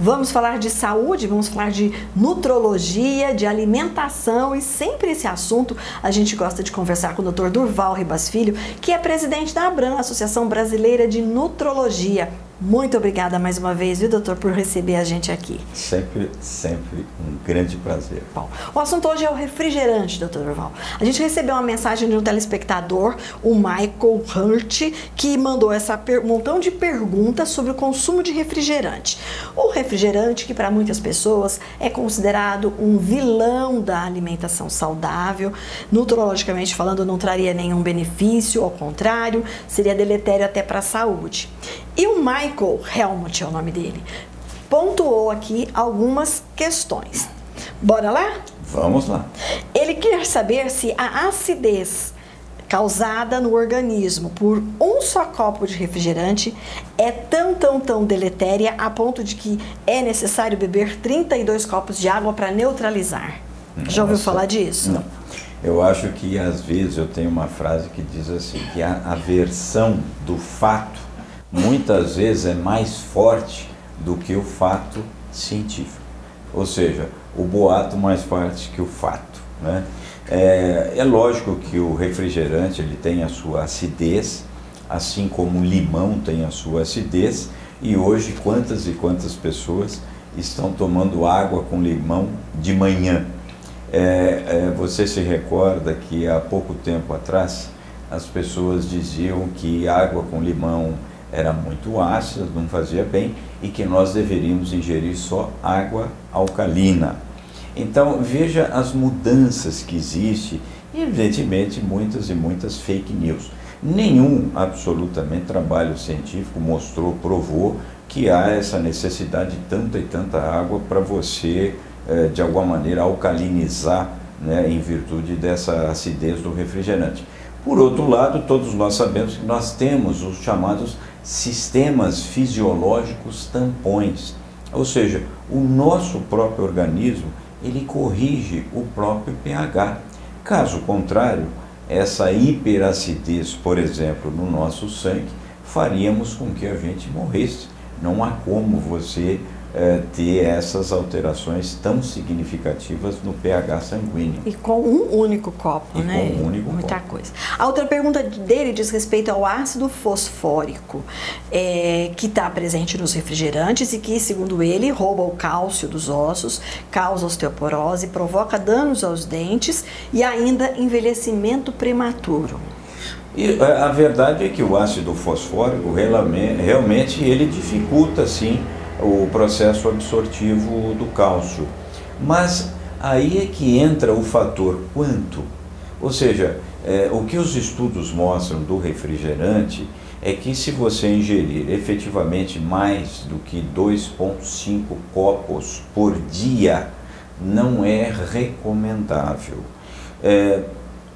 Vamos falar de saúde, vamos falar de nutrologia, de alimentação e sempre esse assunto a gente gosta de conversar com o Dr. Durval Ribas Filho, que é presidente da ABRAM, Associação Brasileira de Nutrologia. Muito obrigada mais uma vez, viu, doutor, por receber a gente aqui. Sempre um grande prazer. Bom, o assunto hoje é o refrigerante, doutor Durval. A gente recebeu uma mensagem de um telespectador, o Michael Hurt, que mandou um montão de perguntas sobre o consumo de refrigerante. O refrigerante, que para muitas pessoas é considerado um vilão da alimentação saudável, nutrologicamente falando, não traria nenhum benefício, ao contrário, seria deletério até para a saúde. E o Michael Helmut é o nome dele, pontuou aqui algumas questões. Bora lá? Vamos lá. Ele quer saber se a acidez causada no organismo por um só copo de refrigerante é tão deletéria a ponto de que é necessário beber 32 copos de água para neutralizar. Nossa. Já ouviu falar disso? Não. Eu acho que às vezes eu tenho uma frase que diz assim, que a aversão do fato muitas vezes é mais forte do que o fato científico. Ou seja, o boato mais forte que o fato, né? É lógico que o refrigerante ele tem a sua acidez, assim como o limão tem a sua acidez, e hoje quantas e quantas pessoas estão tomando água com limão de manhã. Você se recorda que há pouco tempo atrás as pessoas diziam que água com limão era muito ácida, não fazia bem, e que nós deveríamos ingerir só água alcalina. Então, veja as mudanças que existem e, evidentemente, muitas e muitas fake news. Nenhum, absolutamente, trabalho científico mostrou, provou que há essa necessidade de tanta e tanta água para você, de alguma maneira, alcalinizar, né, em virtude dessa acidez do refrigerante. Por outro lado, todos nós sabemos que nós temos os chamados sistemas fisiológicos tampões, ou seja, o nosso próprio organismo ele corrige o próprio pH. Caso contrário, essa hiperacidez, por exemplo, no nosso sangue, faríamos com que a gente morresse. Não há como você ter essas alterações tão significativas no pH sanguíneo. E com um único copo, né? Com um único Muita copo. coisa. A outra pergunta dele diz respeito ao ácido fosfórico, que está presente nos refrigerantes e que, segundo ele, rouba o cálcio dos ossos, causa osteoporose, provoca danos aos dentes e ainda envelhecimento prematuro. E a verdade é que o ácido fosfórico realmente ele dificulta, sim, o processo absortivo do cálcio. Mas aí é que entra o fator quanto. Ou seja, o que os estudos mostram do refrigerante é que se você ingerir efetivamente mais do que 2,5 copos por dia, não é recomendável.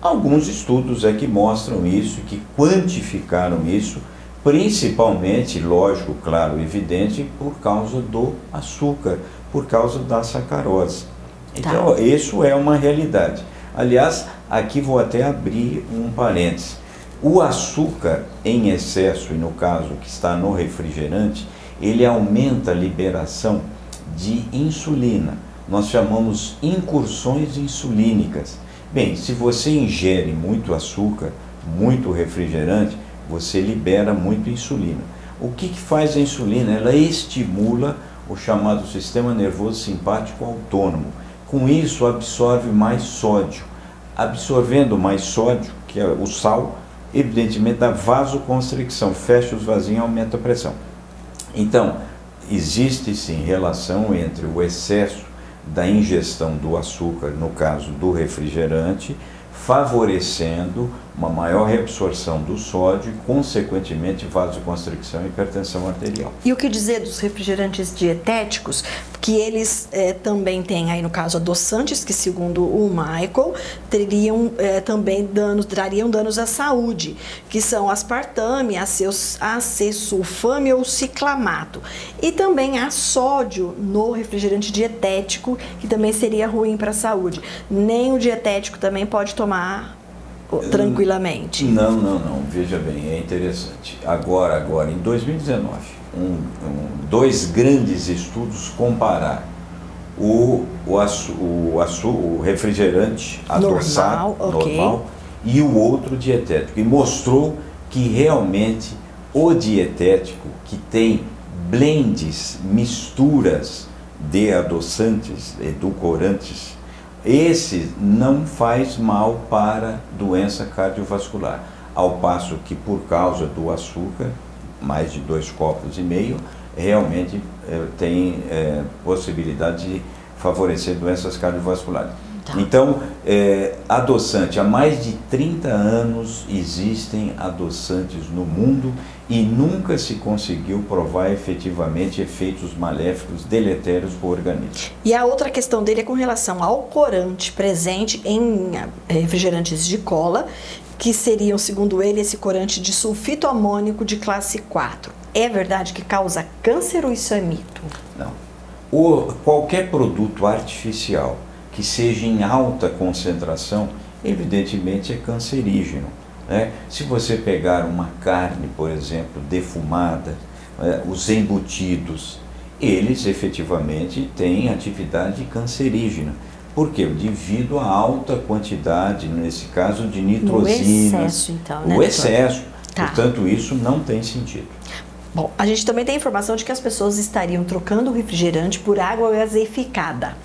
Alguns estudos é que mostram isso, que quantificaram isso, principalmente, lógico, claro, evidente, por causa do açúcar, por causa da sacarose. Então, isso é uma realidade. Aliás, aqui vou até abrir um parênteses. O açúcar em excesso, e no caso que está no refrigerante, ele aumenta a liberação de insulina. Nós chamamos incursões insulínicas. Bem, se você ingere muito açúcar, muito refrigerante, você libera muito insulina. O que faz a insulina? Ela estimula o chamado sistema nervoso simpático autônomo. Com isso, absorve mais sódio. Absorvendo mais sódio, que é o sal, evidentemente dá vasoconstricção, fecha os vasinhos e aumenta a pressão. Então, existe sim relação entre o excesso da ingestão do açúcar, no caso do refrigerante, favorecendo uma maior reabsorção do sódio e, consequentemente, vasoconstricção e hipertensão arterial. E o que dizer dos refrigerantes dietéticos, que eles também têm, aí no caso, adoçantes, que segundo o Michael, teriam trariam danos à saúde, que são aspartame, acesulfame ou ciclamato. E também há sódio no refrigerante dietético, que também seria ruim para a saúde. Nem o dietético também pode tomar tranquilamente? Não. Veja bem, é interessante. Agora, em 2019, dois grandes estudos compararam o refrigerante adoçado, normal, e o outro dietético. E mostrou que realmente o dietético, que tem blends, misturas de adoçantes, edulcorantes, esse não faz mal para doença cardiovascular. Ao passo que, por causa do açúcar, mais de 2,5 copos, realmente tem possibilidade de favorecer doenças cardiovasculares. Tá. Então, adoçante, há mais de 30 anos existem adoçantes no mundo e nunca se conseguiu provar efetivamente efeitos maléficos deletérios para o organismo. E a outra questão dele é com relação ao corante presente em refrigerantes de cola, que seriam, segundo ele, esse corante de sulfito amônico de classe 4. É verdade que causa câncer ou isso é mito? Não. Qualquer produto artificial que seja em alta concentração, evidentemente é cancerígeno. Se você pegar uma carne, por exemplo, defumada, os embutidos, eles efetivamente têm atividade cancerígena. Por quê? Devido à alta quantidade, nesse caso, de nitrosinas. O excesso, então, né? O excesso. Tá. Portanto, isso não tem sentido. Bom, a gente também tem informação de que as pessoas estariam trocando o refrigerante por água gaseificada.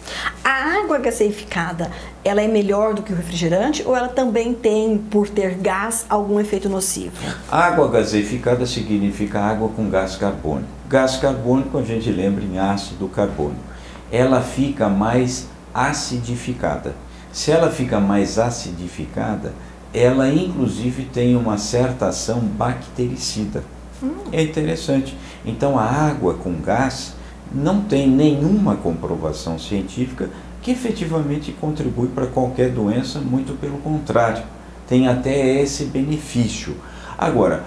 A água gaseificada, ela é melhor do que o refrigerante ou ela também tem, por ter gás, algum efeito nocivo? Água gaseificada significa água com gás carbônico. Gás carbônico, a gente lembra em ácido carbônico. Ela fica mais acidificada. Se ela fica mais acidificada, ela inclusive tem uma certa ação bactericida. É interessante. Então a água com gás não tem nenhuma comprovação científica que efetivamente contribui para qualquer doença, muito pelo contrário, tem até esse benefício. Agora,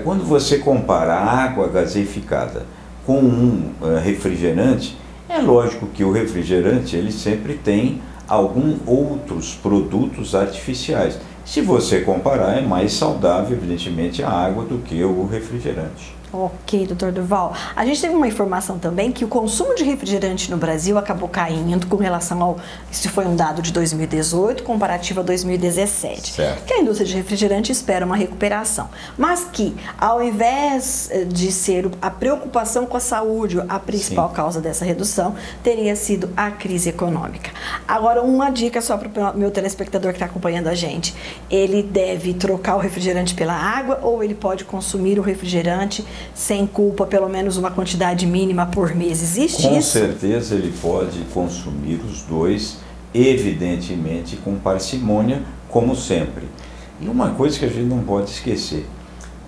quando você compara a água gaseificada com um refrigerante, é lógico que o refrigerante ele sempre tem alguns outros produtos artificiais. Se você comparar, é mais saudável, evidentemente, a água do que o refrigerante. Ok, doutor Durval. A gente teve uma informação também que o consumo de refrigerante no Brasil acabou caindo com relação ao... Isso foi um dado de 2018, comparativo a 2017. Certo. Que a indústria de refrigerante espera uma recuperação. Mas que, ao invés de ser a preocupação com a saúde a principal causa dessa redução, teria sido a crise econômica. Agora, uma dica só para o meu telespectador que está acompanhando a gente. Ele deve trocar o refrigerante pela água ou ele pode consumir o refrigerante sem culpa, pelo menos uma quantidade mínima por mês? Existe isso? Com certeza ele pode consumir os dois, evidentemente com parcimônia, como sempre. E uma coisa que a gente não pode esquecer,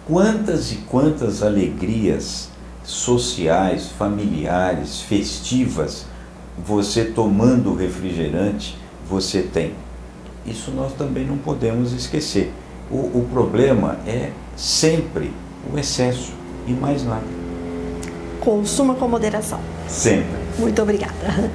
quantas e quantas alegrias sociais, familiares, festivas, você tomando refrigerante, você tem. Isso nós também não podemos esquecer. O problema é sempre o excesso e mais nada. Consuma com moderação. Sempre. Muito obrigada.